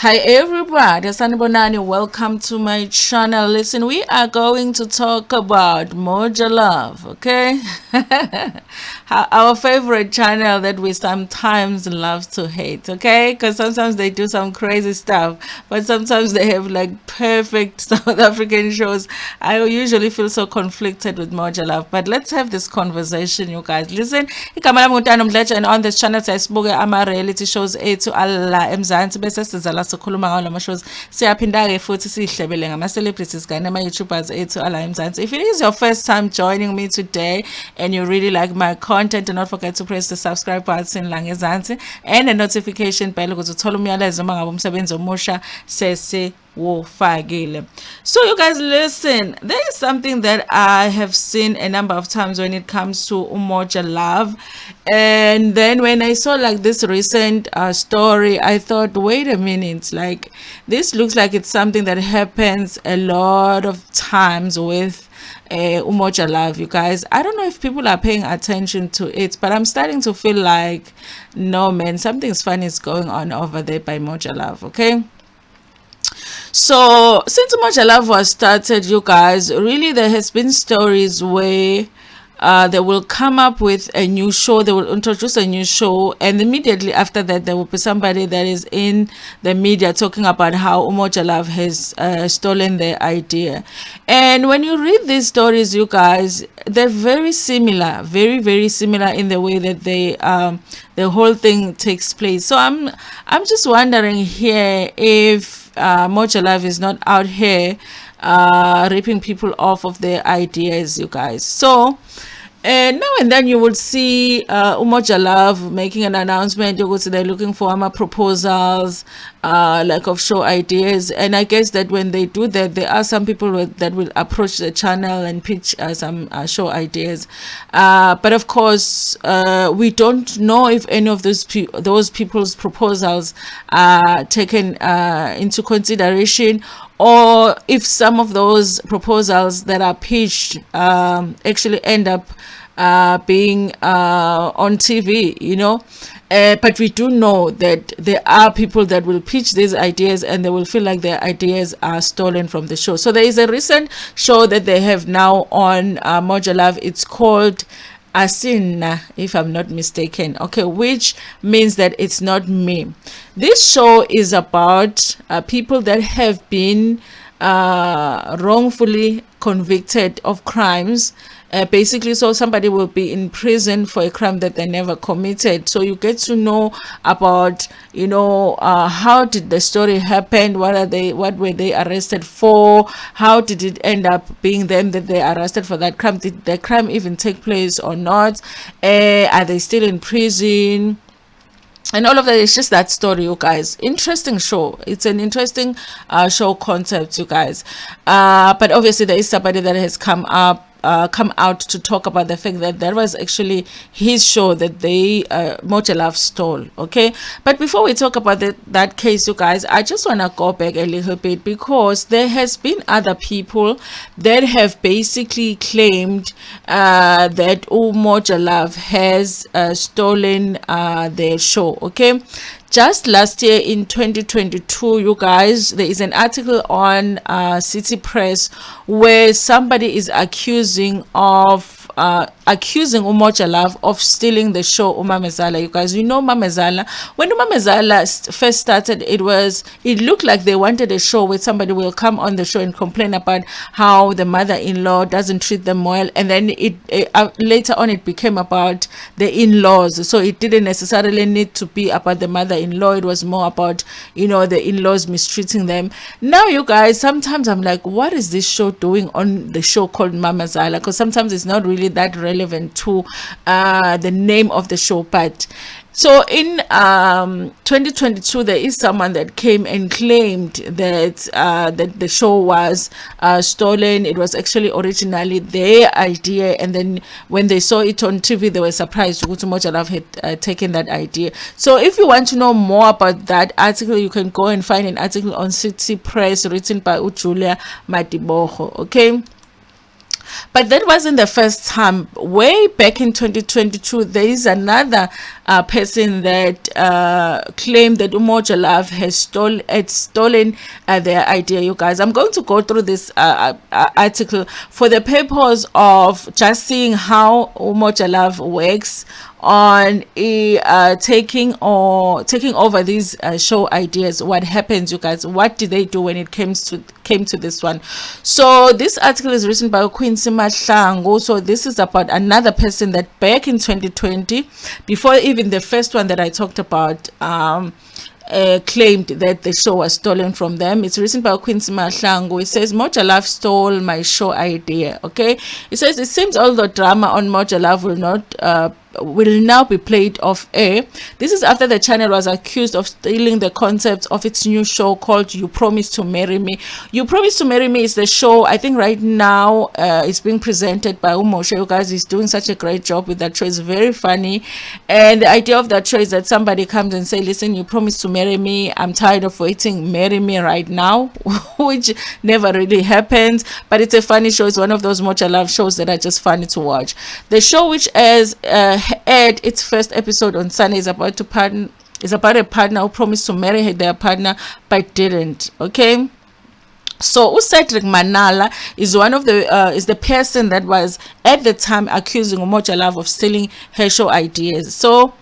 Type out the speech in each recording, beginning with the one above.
Hi everybody, Sanibonani. Welcome to my channel. Listen, we are going to talk about Moja Love, okay? Our favorite channel that we sometimes love to hate, okay? Because sometimes they do some crazy stuff, but sometimes they have like perfect South African shows. I usually feel so conflicted with Moja Love, but let's have this conversation, you guys. Listen, igama lami Ntando Mdletshe, and on this channel siyasibuke ama-reality shows ethu ala emzansi bese sizala sikhuluma ngawo lama shows. Siyaphinda-ke futhi sihlebele ngama-celebrities kanye nama-YouTubers ethu ala emzansi. If it is your first time joining me today and you really like my content, do not forget to press the subscribe button la ngezansi and the notification bell ukuze uthole umyalezo uma ngabe umsebenzi omusha sesiwufakile. So you guys, listen, there is something that I have seen a number of times when it comes to Moja Love, and then when I saw like this recent story, I thought, wait a minute, like this looks like it's something that happens a lot of times with Moja Love, you guys. I don't know if people are paying attention to it, but I'm starting to feel like, no man, something's funny is going on over there by Moja Love, okay? So since Moja Love was started, you guys, really there has been stories where they will come up with a new show, they will introduce a new show, and immediately after that there will be somebody that is in the media talking about how Moja Love has stolen their idea. And when you read these stories, you guys, they're very similar, very similar in the way that they the whole thing takes place. So I'm just wondering here if Moja Love is not out here ripping people off of their ideas, you guys. So now and then you would see Moja Love making an announcement. You would see they're looking for proposals, like of show ideas. And I guess that when they do that, there are some people that will approach the channel and pitch some show ideas. But of course, we don't know if any of those people's proposals are taken into consideration, or if some of those proposals that are pitched actually end up being on TV, you know. But we do know that there are people that will pitch these ideas and they will feel like their ideas are stolen from the show. So there is a recent show that they have now on Moja Love. It's called Asina, if I'm not mistaken, okay, which means that it's not me. This show is about people that have been wrongfully convicted of crimes. Basically, so somebody will be in prison for a crime that they never committed. So you get to know about, you know, how did the story happen, what were they arrested for, how did it end up being them that they arrested for that crime, did the crime even take place or not, are they still in prison, and all of that. Is just that story, you guys. Interesting show. It's an interesting show concept, you guys. But obviously there is somebody that has come out to talk about the fact that that was actually his show that they Moja Love stole, okay? But before we talk about that case, you guys, I just want to go back a little bit, because there has been other people that have basically claimed that Moja Love has stolen their show, okay? Just last year in 2022, you guys, there is an article on City Press where somebody is accusing Moja Love of stealing the show Umamezala. You guys, you know Mamezala. When Umamezala first started, it looked like they wanted a show where somebody will come on the show and complain about how the mother-in-law doesn't treat them well, and then later on it became about the in-laws. So it didn't necessarily need to be about the mother-in-law. It was more about, you know, the in-laws mistreating them. Now, you guys, sometimes I'm like, what is this show doing on the show called Mamezala? Because sometimes it's not really that relevant to the name of the show. But so in 2022, there is someone that came and claimed that that the show was stolen. It was actually originally their idea, and then when they saw it on TV, they were surprised that Moja Love had taken that idea. So if you want to know more about that article, you can go and find an article on City Press written by Julia Madiboho, okay? But that wasn't the first time. Way back in 2022, there is another person that claimed that Umoja Love had stolen their idea, you guys. I'm going to go through this article for the purpose of just seeing how Umoja Love works on taking over these show ideas. What happens, you guys? What did they do when it came to this one? So this article is written by Quincy Mahlangu. So this is about another person that back in 2020, before even the first one that I talked about, claimed that the show was stolen from them. It's written by Quincy Mahlangu. It says, Moja Love stole my show idea. Okay, it says, it seems all the drama on Moja Love will now be played off air. This is after the channel was accused of stealing the concept of its new show called You Promise to Marry Me. You Promise to Marry Me is the show, I think right now it's being presented by Moja. You guys, he's doing such a great job with that show. It's very funny, and the idea of that show is that somebody comes and say, listen, you promised to marry me, I'm tired of waiting, marry me right now. Which never really happens, but it's a funny show. It's one of those Moja Love shows that are just funny to watch. The show, which aired its first episode on Sunday, is about a partner who promised to marry their partner but didn't. Okay, so Cedric Manala is the person that was at the time accusing Moja Love of stealing her show ideas. So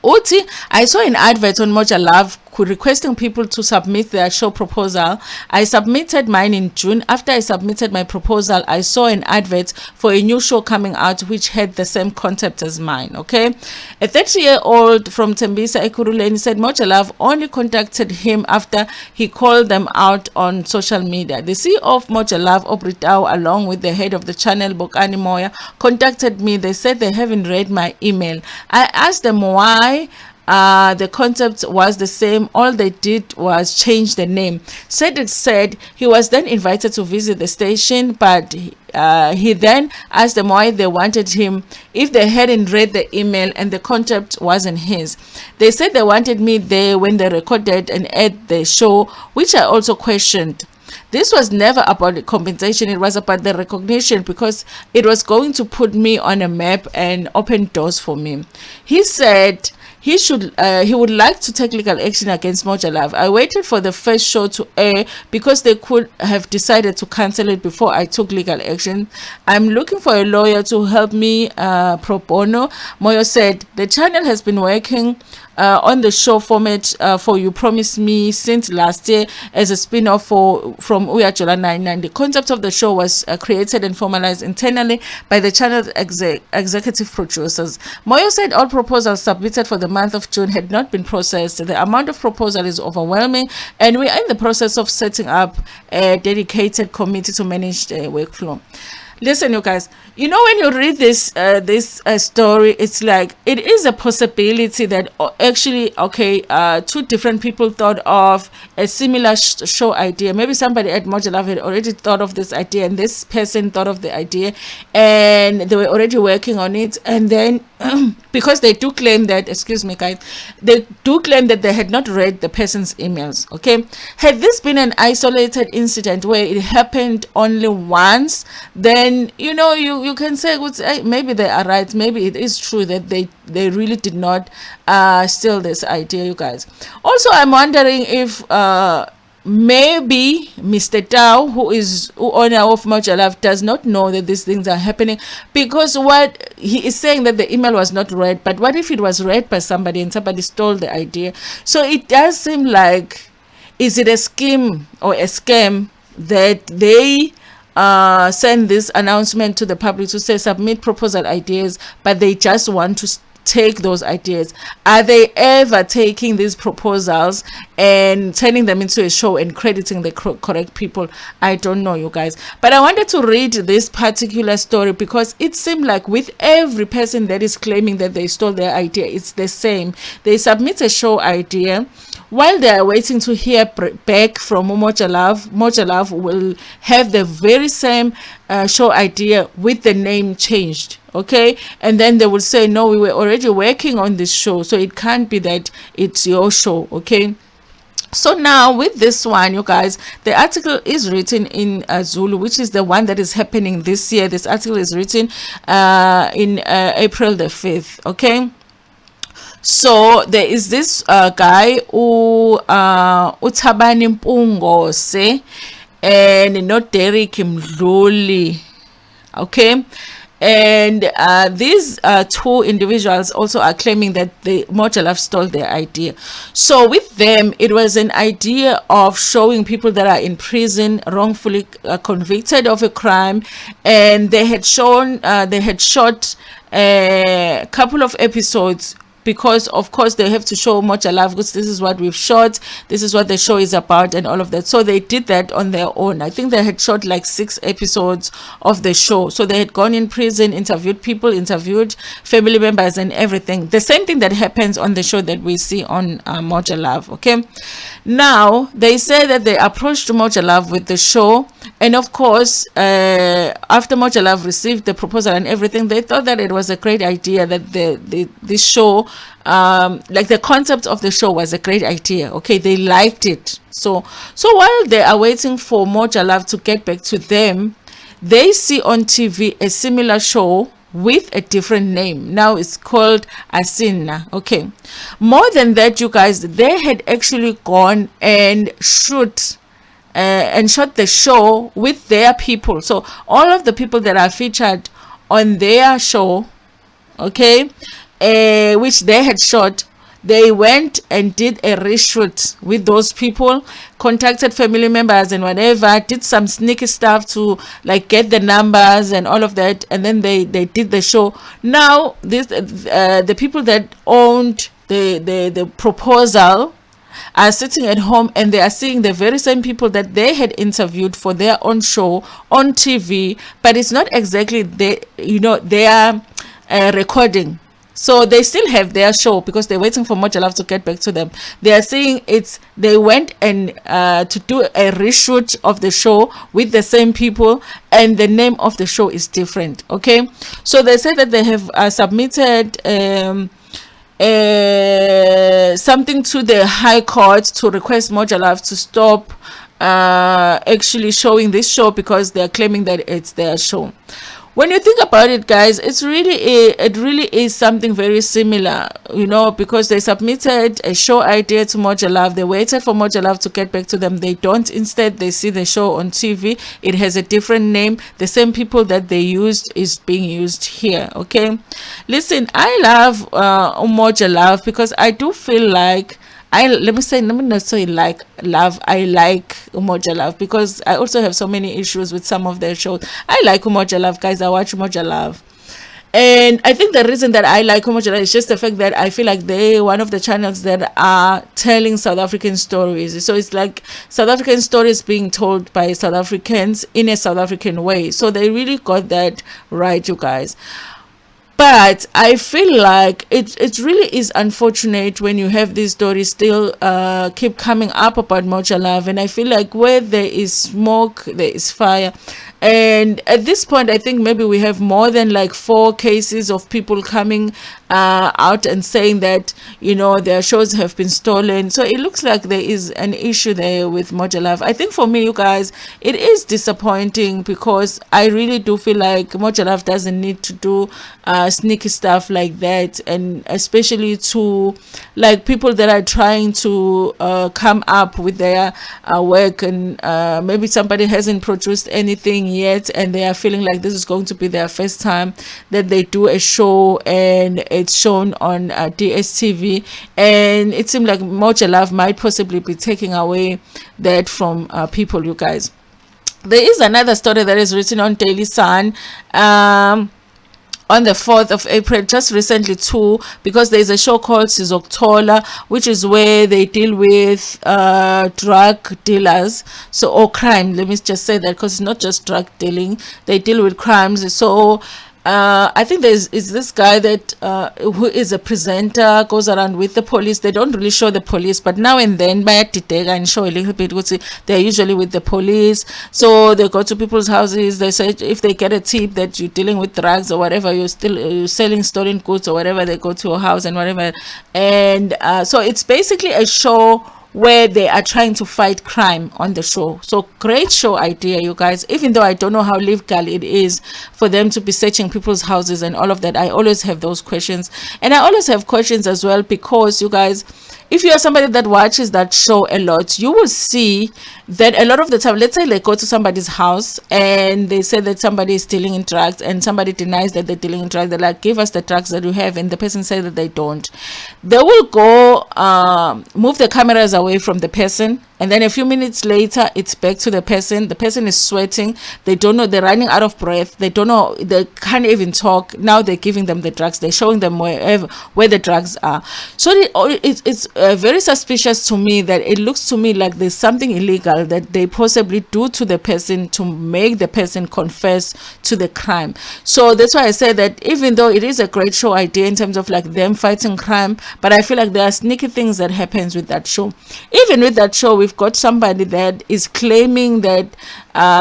Uti, I saw an advert on Moja Love requesting people to submit their show proposal. I submitted mine in June. After I submitted my proposal, I saw an advert for a new show coming out which had the same concept as mine. Okay, a 30-year-old from Tembisa Ekurhuleni said Moja Love only contacted him after he called them out on social media. The CEO of Moja Love, Obritao, along with the head of the channel, Bokani Moya, contacted me. They said they haven't read my email. I asked them why. The concept was the same. All they did was change the name. Cedric said he was then invited to visit the station, but he then asked them why they wanted him if they hadn't read the email and the concept wasn't his. They said they wanted me there when they recorded and aired the show, which I also questioned. This was never about the compensation. It was about the recognition, because it was going to put me on a map and open doors for me. He said he would like to take legal action against Moja Love. I waited for the first show to air because they could have decided to cancel it before I took legal action. I'm looking for a lawyer to help me pro bono. Moyo said the channel has been working on the show format for You Promise Me since last year as a spin-off from Uyajola 99. The concept of the show was created and formalized internally by the channel's executive producers. Moyo said all proposals submitted for the month of June had not been processed. The amount of proposal is overwhelming, and we are in the process of setting up a dedicated committee to manage the workflow. Listen, you guys, you know, when you read this story, it's like it is a possibility that actually, okay, two different people thought of a similar show idea. Maybe somebody at Moja Love had already thought of this idea, and this person thought of the idea, and they were already working on it. And then because they do claim that, excuse me guys, they do claim that they had not read the person's emails. Okay, had this been an isolated incident where it happened only once, then you know, you can say maybe they are right, maybe it is true that they really did not steal this idea, you guys. Also, I'm wondering if maybe Mr. Tao, who owner of Moja Love, does not know that these things are happening, because what he is saying that the email was not read, but what if it was read by somebody and somebody stole the idea? So it does seem like, is it a scheme or a scam that they send this announcement to the public to say submit proposal ideas, but they just want to take those ideas? Are they ever taking these proposals and turning them into a show and crediting the correct people? I don't know, you guys, but I wanted to read this particular story because it seemed like with every person that is claiming that they stole their idea, it's the same. They submit a show idea. While they are waiting to hear back from Moja Love will have the very same show idea with the name changed. Okay, and then they will say, no, we were already working on this show, so it can't be that it's your show. Okay, So now with this one, you guys, the article is written in Zulu, which is the one that is happening this year. This article is written in April the 5th. Okay. So there is this guy Uthabani Mpungose and not Derek Mdluli. Okay. And these two individuals also are claiming that the Moja Love stole their idea. So with them, it was an idea of showing people that are in prison, wrongfully convicted of a crime, and they had shot a couple of episodes, because of course they have to show Moja Love, because this is what we've shot, this is what the show is about, and all of that. So they did that on their own. I think they had shot like 6 episodes of the show. So they had gone in prison, interviewed people, interviewed family members and everything. The same thing that happens on the show that we see on Moja Love. Okay, now they say that they approached Moja Love with the show, and of course after Moja Love received the proposal and everything, they thought that it was a great idea, that this show, like the concept of the show was a great idea. Okay, they liked it. So while they are waiting for Moja Love to get back to them, they see on TV a similar show with a different name. Now it's called Asina. Okay, more than that, you guys, they had actually gone and shot the show with their people. So all of the people that are featured on their show, okay, which they had shot, they went and did a reshoot with those people, contacted family members and whatever, did some sneaky stuff to like get the numbers and all of that, and then they did the show. Now this the people that owned the proposal are sitting at home, and they are seeing the very same people that they had interviewed for their own show on TV, but it's not exactly their recording. So they still have their show, because they're waiting for Moja Love to get back to them. They are saying they went and to do a reshoot of the show with the same people, and the name of the show is different. Okay, so they said that they have submitted something to the High Court to request Moja Love to stop actually showing this show, because they are claiming that it's their show. When you think about it, guys, it really is something very similar, because they submitted a show idea to Moja Love. They waited for Moja Love to get back to them. They don't. Instead, they see the show on TV. It has a different name. The same people that they used is being used here. Okay, listen, I love Moja Love, because I do feel like let me not say like love. I like Moja Love, because I also have so many issues with some of their shows. I like Moja Love, guys. I watch Moja Love, and I think the reason that I like Moja Love is just the fact that I feel like they're one of the channels that are telling South African stories. So it's like South African stories being told by South Africans in a South African way. So they really got that right, you guys. But I feel like it really is unfortunate when you have these stories still keep coming up about Moja Love. And I feel like where there is smoke, there is fire. And at this point, I think maybe we have more than like 4 cases of people coming out and saying that, their shows have been stolen. So it looks like there is an issue there with Moja Love. I think for me, you guys, it is disappointing, because I really do feel like Moja Love doesn't need to do sneaky stuff like that, and especially to like people that are trying to come up with their work, and maybe somebody hasn't produced anything yet, and they are feeling like this is going to be their first time that they do a show and it's shown on DSTV, and it seems like Moja Love might possibly be taking away that from people, you guys. There is another story that is written on Daily Sun on the 4th of April, just recently too, because there's a show called Sizokuthola, which is where they deal with drug dealers, or crime. Let me just say that, because it's not just drug dealing, they deal with crimes. So I think is this guy that who is a presenter, goes around with the police. They don't really show the police, but now and then bayadideka and show a little bit. They're usually with the police, so they go to people's houses. They say if they get a tip that you're dealing with drugs or whatever, you're selling stolen goods or whatever, they go to your house and whatever. And so it's basically a show where they are trying to fight crime on the show. So great show idea, you guys. Even though I don't know how legal it is for them to be searching people's houses and all of that, I always have those questions. And I always have questions as well, because you guys, if you are somebody that watches that show a lot, you will see that a lot of the time, let's say they go to somebody's house and they say that somebody is dealing in drugs, and somebody denies that they're dealing in drugs. They're like, give us the drugs that you have, and the person says that they don't. They will go move the cameras away from the person, and then a few minutes later it's back to the person. The person is sweating, they don't know, they're running out of breath, they don't know, they can't even talk. Now they're giving them the drugs, they're showing them where the drugs are. So it's very suspicious to me, that it looks to me like there's something illegal that they possibly do to the person to make the person confess to the crime. So that's why I say that even though it is a great show idea in terms of like them fighting crime, but I feel like there are sneaky things that happens with that show. Even with that show, we've got somebody that is claiming that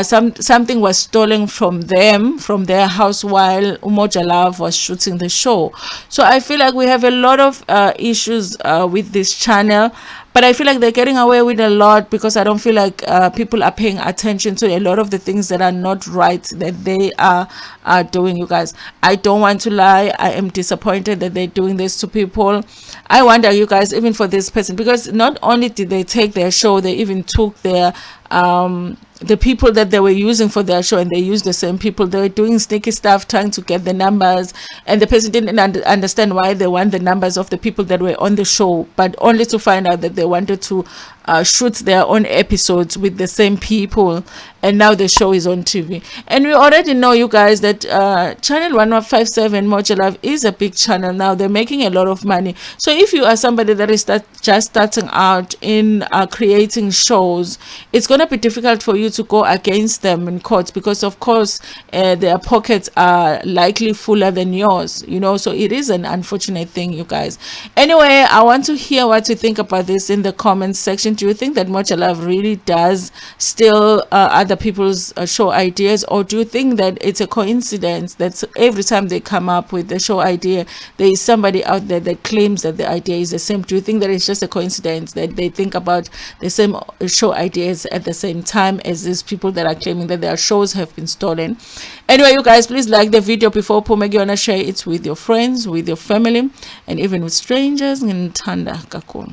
something was stolen from them, from their house, while Moja was shooting the show. So I feel like we have a lot of issues with this channel, but I feel like they're getting away with a lot, because I don't feel like people are paying attention to a lot of the things that are not right that they are doing, you guys. I don't want to lie, I am disappointed that they're doing this to people. I wonder, you guys, even for this person, because not only did they take their show, they even took their the people that they were using for their show, and they used the same people. They were doing sneaky stuff, trying to get the numbers, and the person didn't understand why they want the numbers of the people that were on the show, but only to find out that they wanted to shoot their own episodes with the same people, and now the show is on TV. And we already know, you guys, that channel 1157 Moja Love is a big channel now. They're making a lot of money. So if you are somebody that is just starting out in creating shows, it's going to be difficult for you to go against them in court, because of course their pockets are likely fuller than yours, you know. So it is an unfortunate thing, you guys. Anyway, I want to hear what you think about this in the comments section. Do you think that Moja Love really does steal other people's show ideas, or do you think that it's a coincidence that every time they come up with the show idea, there is somebody out there that claims that the idea is the same? Do you think that it's just a coincidence that they think about the same show ideas at the same time as these people that are claiming that their shows have been stolen? Anyway, you guys, please like the video before Pumegi, share it with your friends, with your family, and even with strangers. Ntando kakhulu.